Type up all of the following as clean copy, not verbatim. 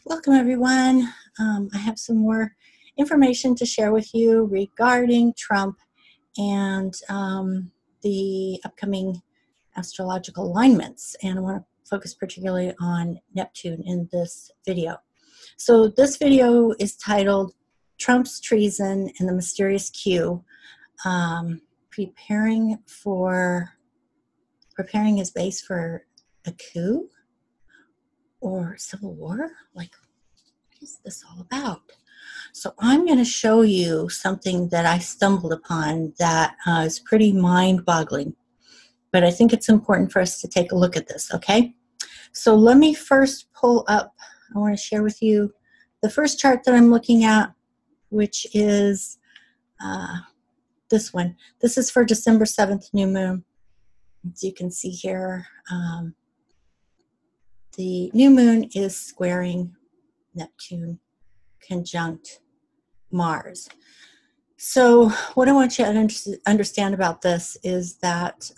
Welcome, everyone. I have some more information to share with you regarding Trump and the upcoming astrological alignments. And I want to focus particularly on Neptune in this video. So this video is titled Trump's Treason and the Mysterious Q, preparing his base for a coup or civil war? Like, what is this all about? So I'm going to show you something that I stumbled upon that is pretty mind-boggling, but I think it's important for us to take a look at this, okay? So let me first pull up, I want to share with you the first chart that I'm looking at, which is this one. This is for December 7th, new moon. As you can see here, the new moon is squaring Neptune conjunct Mars. So what I want you to understand about this is that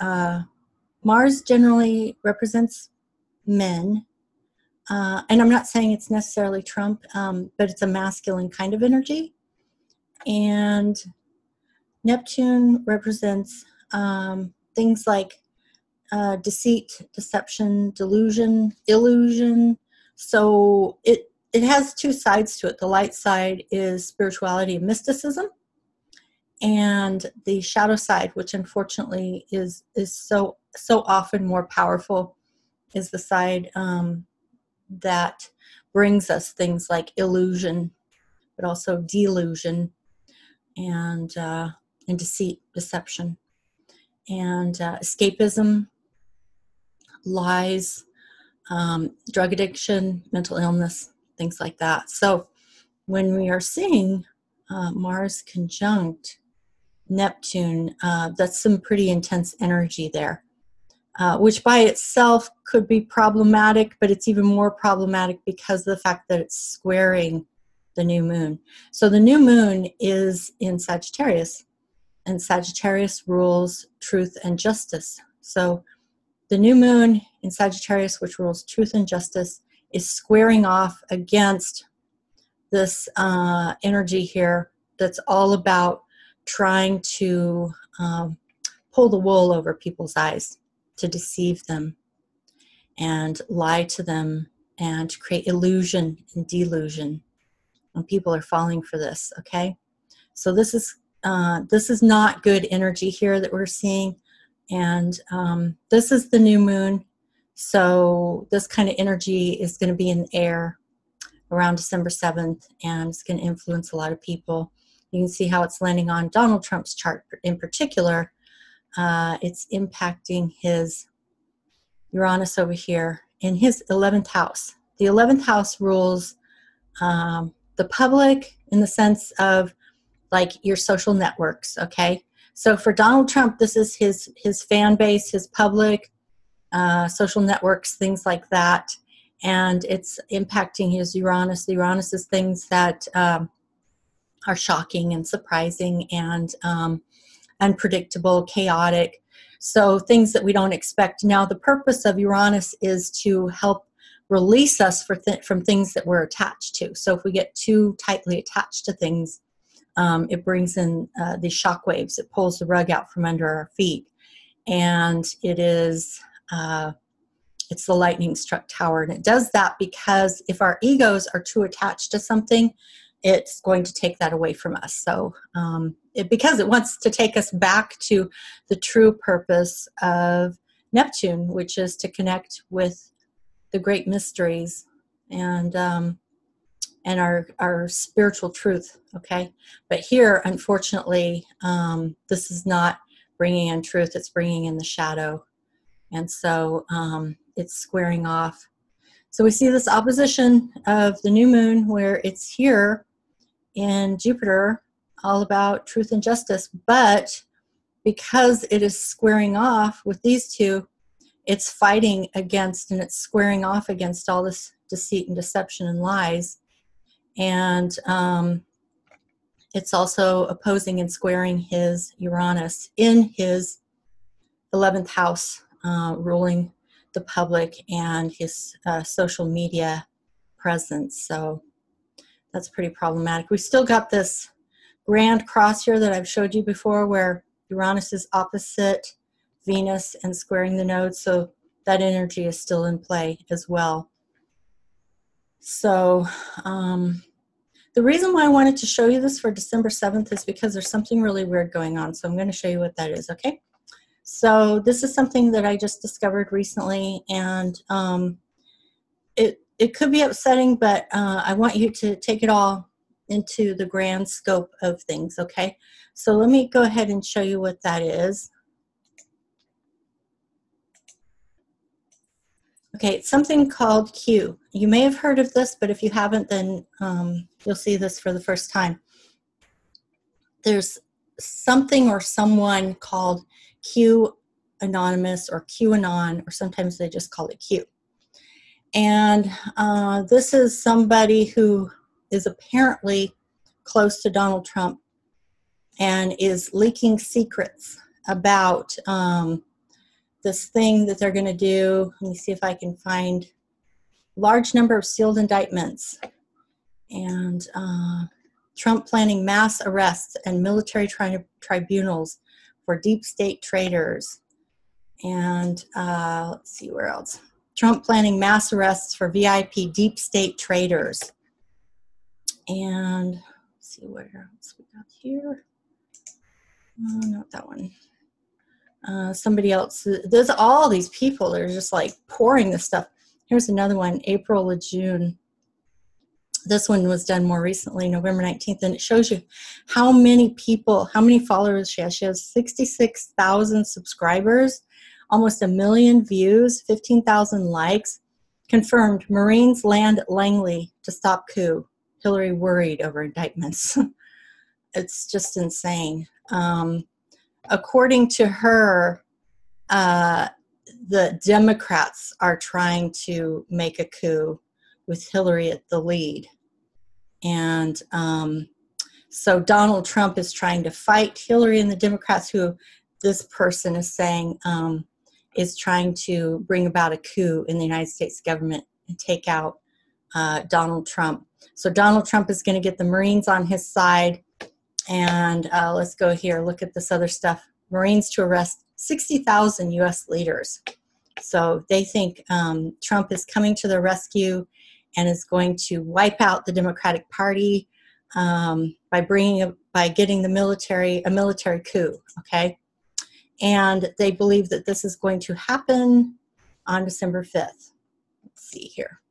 Mars generally represents men, and I'm not saying it's necessarily Trump, but it's a masculine kind of energy. And Neptune represents things like deceit, deception, delusion, illusion. So it has two sides to it. The light side is spirituality and mysticism, and the shadow side, which unfortunately is so often more powerful, is the side that brings us things like illusion, but also delusion, and deceit, deception, and escapism, lies, drug addiction, mental illness, things like that. So when we are seeing Mars conjunct Neptune, that's some pretty intense energy there, which by itself could be problematic, but it's even more problematic because of the fact that it's squaring the new moon. So the new moon is in Sagittarius, and Sagittarius rules truth and justice. So the new moon in Sagittarius, which rules truth and justice, is squaring off against this energy here that's all about trying to pull the wool over people's eyes, to deceive them and lie to them and to create illusion and delusion. And people are falling for this, okay? So this is not good energy here that we're seeing. And this is the new moon. So this kind of energy is going to be in the air around December 7th, and it's going to influence a lot of people. You can see how it's landing on Donald Trump's chart in particular. It's impacting his Uranus over here in his 11th house. The 11th house rules the public in the sense of like your social networks, okay? So for Donald Trump, this is his fan base, his public, social networks, things like that. And it's impacting his Uranus. The Uranus is things that are shocking and surprising and unpredictable, chaotic. So things that we don't expect. Now, the purpose of Uranus is to help release us from things that we're attached to. So if we get too tightly attached to things, it brings in these shock waves. It pulls the rug out from under our feet. And it is... it's the lightning struck tower, and it does that because if our egos are too attached to something, it's going to take that away from us. So because it wants to take us back to the true purpose of Neptune, which is to connect with the great mysteries and our spiritual truth, okay? But here, unfortunately, this is not bringing in truth, it's bringing in the shadow. And so it's squaring off. So we see this opposition of the new moon where it's here in Jupiter, all about truth and justice. But because it is squaring off with these two, it's fighting against and it's squaring off against all this deceit and deception and lies. And it's also opposing and squaring his Uranus in his 11th house, ruling the public and his social media presence. So that's pretty problematic. We still got this grand cross here that I've showed you before where Uranus is opposite Venus and squaring the nodes. So that energy is still in play as well. So the reason why I wanted to show you this for December 7th is because there's something really weird going on. So I'm going to show you what that is, okay? So this is something that I just discovered recently, and it could be upsetting, but I want you to take it all into the grand scope of things, okay? So let me go ahead and show you what that is. Okay, it's something called Q. You may have heard of this, but if you haven't, then you'll see this for the first time. There's something or someone called Q Anonymous or QAnon, or sometimes they just call it Q. And this is somebody who is apparently close to Donald Trump and is leaking secrets about this thing that they're going to do. Let me see if I can find large number of sealed indictments, and Trump planning mass arrests and military tribunals for deep state traitors. And let's see where else. Trump planning mass arrests for VIP deep state traitors. And let's see what else we got here. Not that one. Somebody else. There's all these people that are just like pouring this stuff. Here's another one, April or June. This one was done more recently, November 19th, and it shows you how many people, how many followers she has. She has 66,000 subscribers, almost 1 million views, 15,000 likes. Confirmed, Marines land at Langley to stop coup. Hillary worried over indictments. It's just insane. According to her, the Democrats are trying to make a coup with Hillary at the lead. And so Donald Trump is trying to fight Hillary and the Democrats, who this person is saying is trying to bring about a coup in the United States government and take out Donald Trump. So Donald Trump is going to get the Marines on his side. And let's go here. Look at this other stuff. Marines to arrest 60,000 U.S. leaders. So they think Trump is coming to the rescue and is going to wipe out the Democratic Party by getting the a military coup. Okay, and they believe that this is going to happen on December 5th. Let's see here.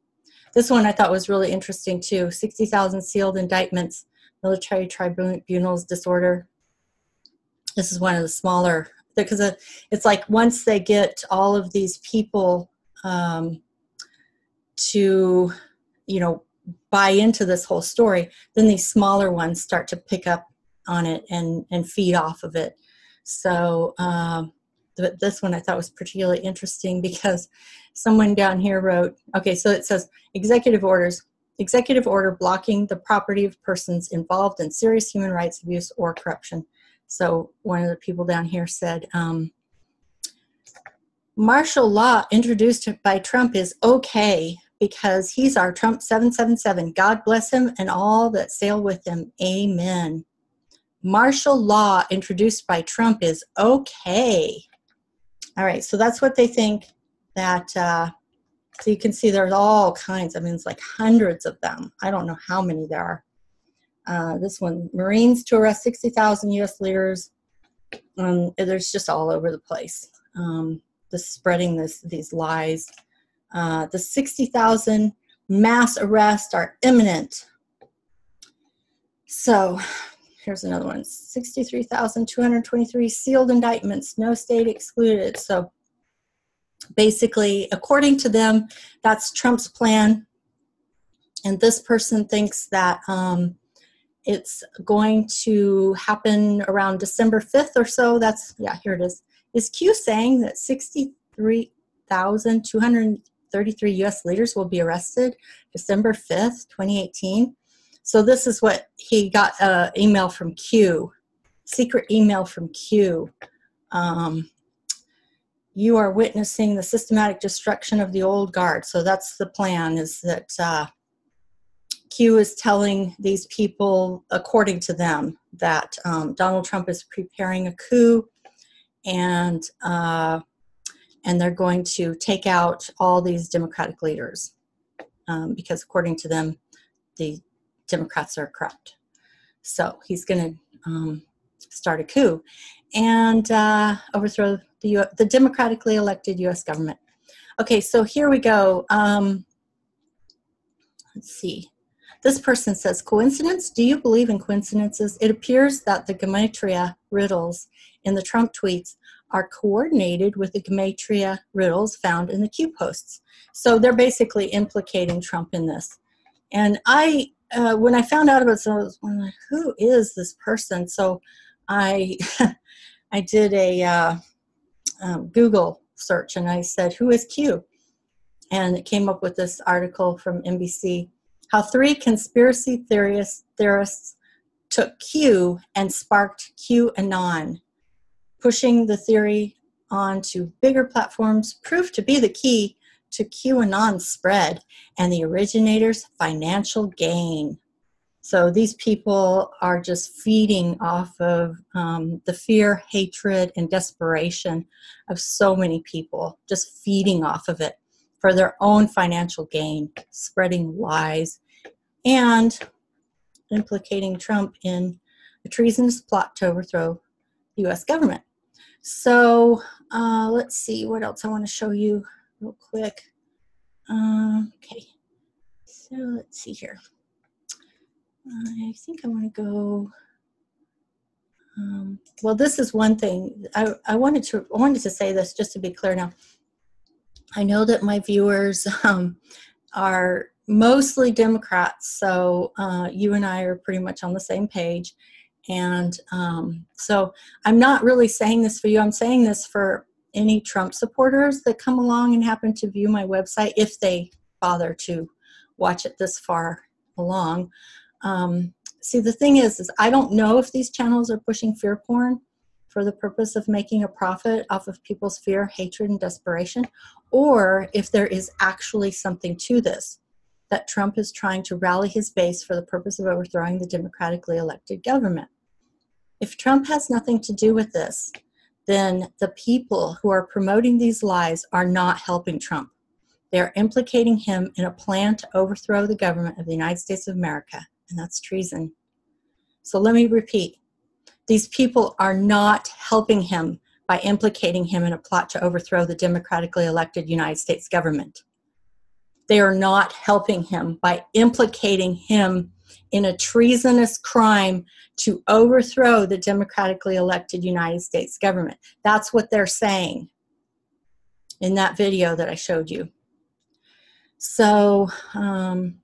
This one I thought was really interesting too. 60,000 sealed indictments. Military tribunals disorder. This is one of the smaller, because it's like once they get all of these people to, buy into this whole story, then these smaller ones start to pick up on it and feed off of it. So this one I thought was particularly interesting because someone down here wrote, okay, so it says executive orders. Executive order blocking the property of persons involved in serious human rights abuse or corruption. So one of the people down here said, martial law introduced by Trump is okay because he's our Trump 777. God bless him and all that sail with him. Amen. Martial law introduced by Trump is okay. All right, so that's what they think that... So you can see there's all kinds. I mean, it's like hundreds of them. I don't know how many there are. This one, Marines to arrest 60,000 U.S. leaders. There's just all over the place. This spreading these lies. The 60,000 mass arrests are imminent. So here's another one. 63,223 sealed indictments, no state excluded. So basically, according to them, that's Trump's plan. And this person thinks that it's going to happen around December 5th or so. Here it is. Is Q saying that 63,233 U.S. leaders will be arrested December 5th, 2018? So this is what he got, email from Q, secret email from Q. You are witnessing the systematic destruction of the old guard. So that's the plan, is that Q is telling these people, according to them, that Donald Trump is preparing a coup, and they're going to take out all these Democratic leaders because, according to them, the Democrats are corrupt. So he's going to start a coup and overthrow the democratically elected U.S. government. Okay, so here we go. Let's see. This person says, coincidence? Do you believe in coincidences? It appears that the gematria riddles in the Trump tweets are coordinated with the gematria riddles found in the Q posts. So they're basically implicating Trump in this. And I, when I found out about this, I was like, who is this person? So I, I did a Google search, and I said, who is Q? And it came up with this article from NBC, how 3 conspiracy theorists took Q and sparked QAnon. Pushing the theory onto bigger platforms proved to be the key to QAnon's spread and the originator's financial gain. So these people are just feeding off of the fear, hatred, and desperation of so many people, just feeding off of it for their own financial gain, spreading lies, and implicating Trump in a treasonous plot to overthrow the U.S. government. So let's see what else I want to show you real quick. Okay, so let's see here. I think I want to go. Well, this is one thing I wanted to say this just to be clear now. I know that my viewers are mostly Democrats, so you and I are pretty much on the same page. And so I'm not really saying this for you. I'm saying this for any Trump supporters that come along and happen to view my website, if they bother to watch it this far along. See, the thing is I don't know if these channels are pushing fear porn for the purpose of making a profit off of people's fear, hatred, and desperation, or if there is actually something to this, that Trump is trying to rally his base for the purpose of overthrowing the democratically elected government. If Trump has nothing to do with this, then the people who are promoting these lies are not helping Trump. They are implicating him in a plan to overthrow the government of the United States of America, and that's treason. So let me repeat. These people are not helping him by implicating him in a plot to overthrow the democratically elected United States government. They are not helping him by implicating him in a treasonous crime to overthrow the democratically elected United States government. That's what they're saying in that video that I showed you. So, and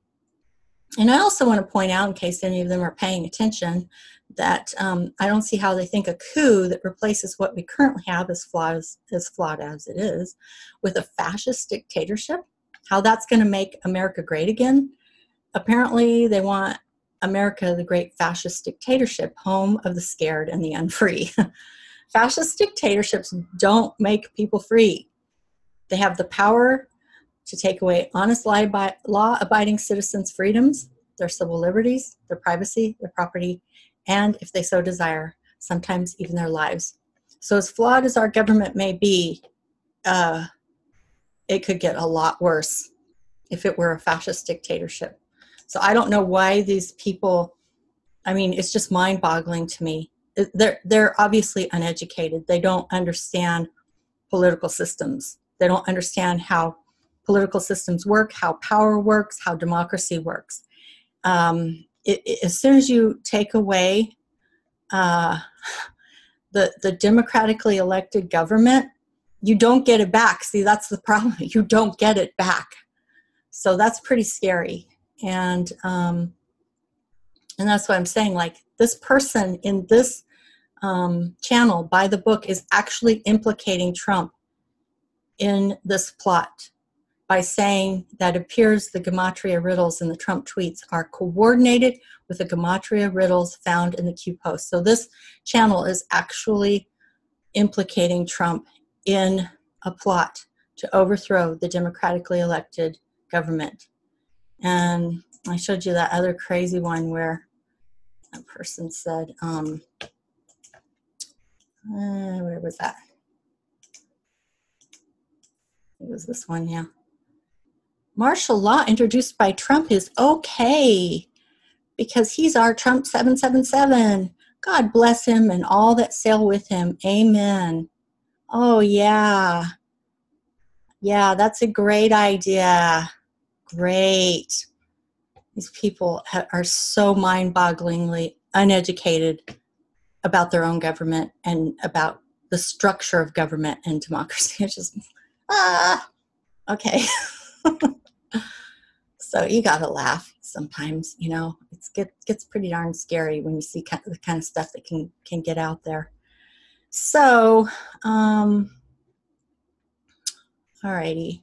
I also want to point out, in case any of them are paying attention, that I don't see how they think a coup that replaces what we currently have, as flawed as it is, with a fascist dictatorship, how that's going to make America great again. Apparently, they want America the great fascist dictatorship, home of the scared and the unfree. Fascist dictatorships don't make people free. They have the power to take away honest law-abiding citizens' freedoms, their civil liberties, their privacy, their property, and, if they so desire, sometimes even their lives. So as flawed as our government may be, it could get a lot worse if it were a fascist dictatorship. So I don't know why these people, I mean, it's just mind-boggling to me. They're obviously uneducated. They don't understand political systems. They don't understand how political systems work, how power works, how democracy works. As soon as you take away the democratically elected government, you don't get it back. See, that's the problem. You don't get it back. So that's pretty scary. And that's what I'm saying. Like, this person in this channel, By the Book, is actually implicating Trump in this plot by saying that it appears the gematria riddles in the Trump tweets are coordinated with the gematria riddles found in the Q post. So this channel is actually implicating Trump in a plot to overthrow the democratically elected government. And I showed you that other crazy one where a person said, where was that? It was this one, yeah. Martial law introduced by Trump is okay because he's our Trump 777. God bless him and all that sail with him. Amen. Oh, yeah. Yeah, that's a great idea. Great. These people are so mind-bogglingly uneducated about their own government and about the structure of government and democracy. It's just, okay. So you got to laugh sometimes, you know. It gets pretty darn scary when you see the kind of stuff that can get out there. So, alrighty.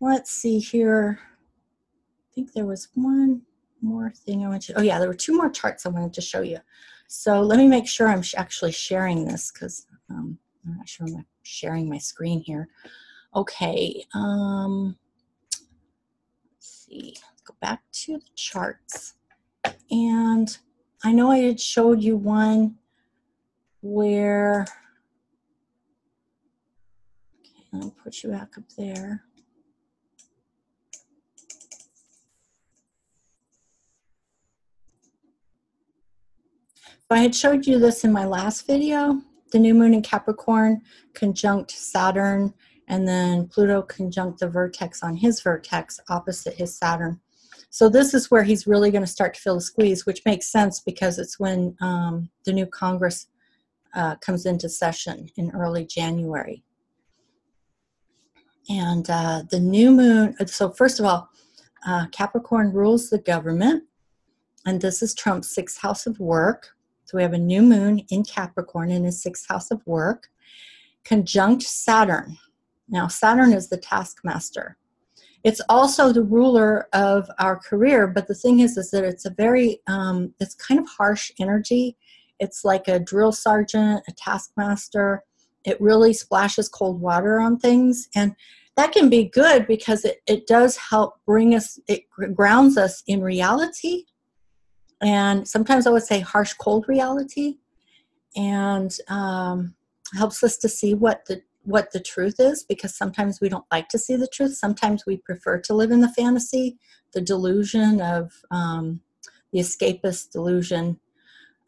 Let's see here. I think there was one more thing I want to, oh yeah, there were two more charts I wanted to show you. So let me make sure I'm actually sharing this because I'm not sure I'm sharing my screen here. Okay, let's see, let's go back to the charts. And I know I had showed you one where, okay, let me put you back up there. I had showed you this in my last video, the new moon in Capricorn conjunct Saturn, and then Pluto conjunct the vertex on his vertex opposite his Saturn. So this is where he's really going to start to feel the squeeze, which makes sense because it's when the new Congress comes into session in early January. And the new moon, so first of all, Capricorn rules the government, and this is Trump's 6th house of work. So we have a new moon in Capricorn in his 6th house of work, conjunct Saturn. Now, Saturn is the taskmaster. It's also the ruler of our career, but the thing is that it's a very, it's kind of harsh energy. It's like a drill sergeant, a taskmaster. It really splashes cold water on things. And that can be good because it does help bring us, it grounds us in reality. And sometimes I would say harsh, cold reality, and helps us to see what the truth is, because sometimes we don't like to see the truth. Sometimes we prefer to live in the fantasy, the delusion of the escapist delusion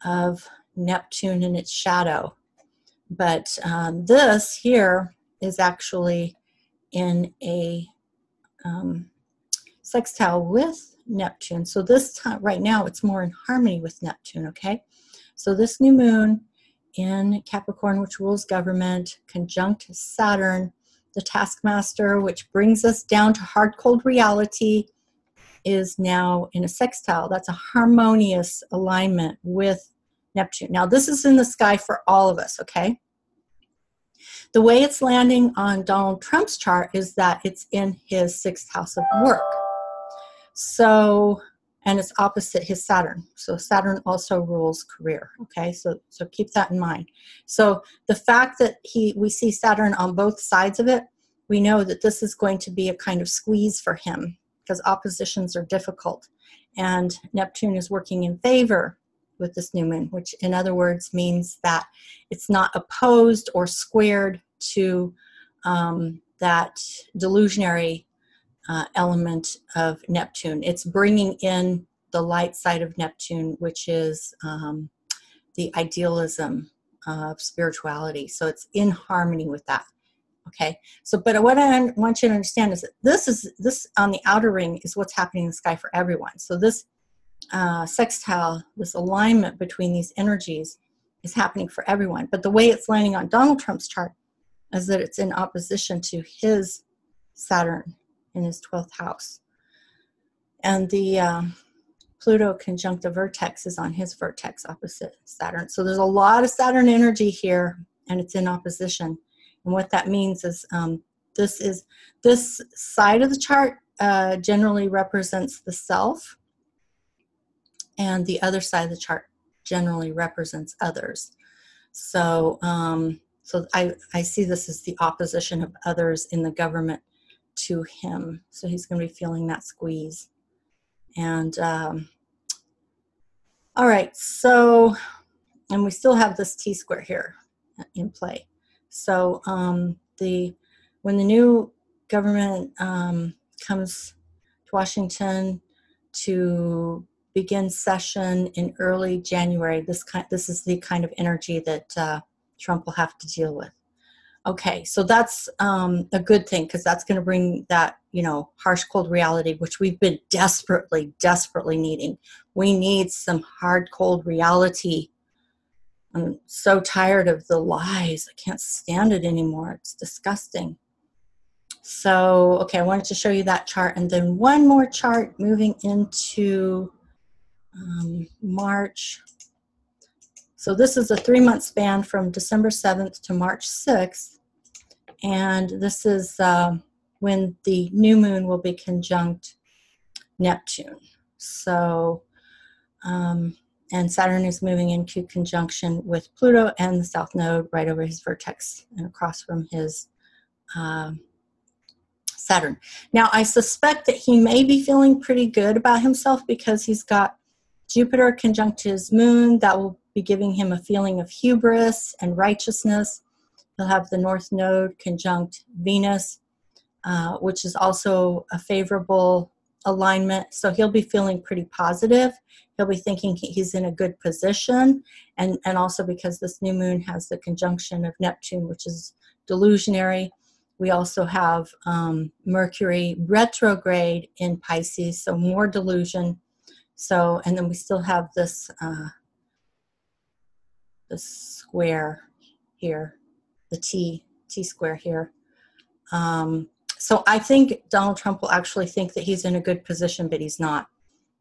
of Neptune and its shadow. But this here is actually in a sextile with Neptune. So this time, right now, it's more in harmony with Neptune, okay? So this new moon in Capricorn, which rules government, conjunct Saturn, the taskmaster, which brings us down to hard, cold reality, is now in a sextile. That's a harmonious alignment with Neptune. Now, this is in the sky for all of us, okay? The way it's landing on Donald Trump's chart is that it's in his 6th house of work. So, and it's opposite his Saturn. So Saturn also rules career, okay? So keep that in mind. So the fact that we see Saturn on both sides of it, we know that this is going to be a kind of squeeze for him because oppositions are difficult. And Neptune is working in favor with this new moon, which in other words means that it's not opposed or squared to that delusionary element of Neptune. It's bringing in the light side of Neptune, which is the idealism of spirituality. So it's in harmony with that. Okay. So, but what I want you to understand is that this on the outer ring is what's happening in the sky for everyone. So this sextile, this alignment between these energies is happening for everyone. But the way it's landing on Donald Trump's chart is that it's in opposition to his Saturn in his 12th house. And the Pluto conjunct the vertex is on his vertex opposite Saturn. So there's a lot of Saturn energy here, and it's in opposition. And what that means is this side of the chart generally represents the self, and the other side of the chart generally represents others. So so I see this as the opposition of others in the government to him. So he's going to be feeling that squeeze. And all right, so, and we still have this T-square here in play. So when the new government comes to Washington to begin session in early January, this is the kind of energy that Trump will have to deal with. Okay, so that's a good thing, because that's going to bring that, harsh, cold reality, which we've been desperately, desperately needing. We need some hard, cold reality. I'm so tired of the lies. I can't stand it anymore. It's disgusting. So, okay, I wanted to show you that chart, and then one more chart moving into March. So this is a 3-month span from December 7th to March 6th. And this is when the new moon will be conjunct Neptune. So, and Saturn is moving into conjunction with Pluto and the South Node right over his vertex and across from his Saturn. Now, I suspect that he may be feeling pretty good about himself, because he's got Jupiter conjunct his moon. That will be giving him a feeling of hubris and righteousness. He'll have the North Node conjunct Venus, which is also a favorable alignment. So he'll be feeling pretty positive. He'll be thinking he's in a good position. And also because this new moon has the conjunction of Neptune, which is delusionary. We also have Mercury retrograde in Pisces, so more delusion. So, and then we still have this square here, the T-square here. So I think Donald Trump will actually think that he's in a good position, but he's not.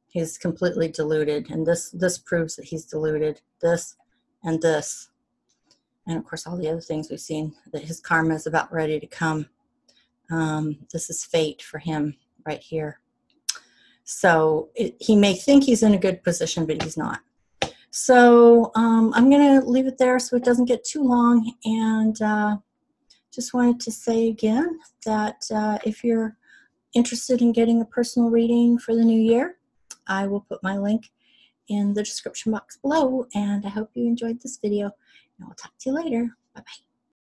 He's completely deluded, and this proves that he's deluded. This and this, and of course all the other things we've seen, that his karma is about ready to come. This is fate for him right here. So he may think he's in a good position, but he's not. So I'm going to leave it there so it doesn't get too long, and just wanted to say again that if you're interested in getting a personal reading for the new year, I will put my link in the description box below, and I hope you enjoyed this video, and I'll talk to you later. Bye-bye.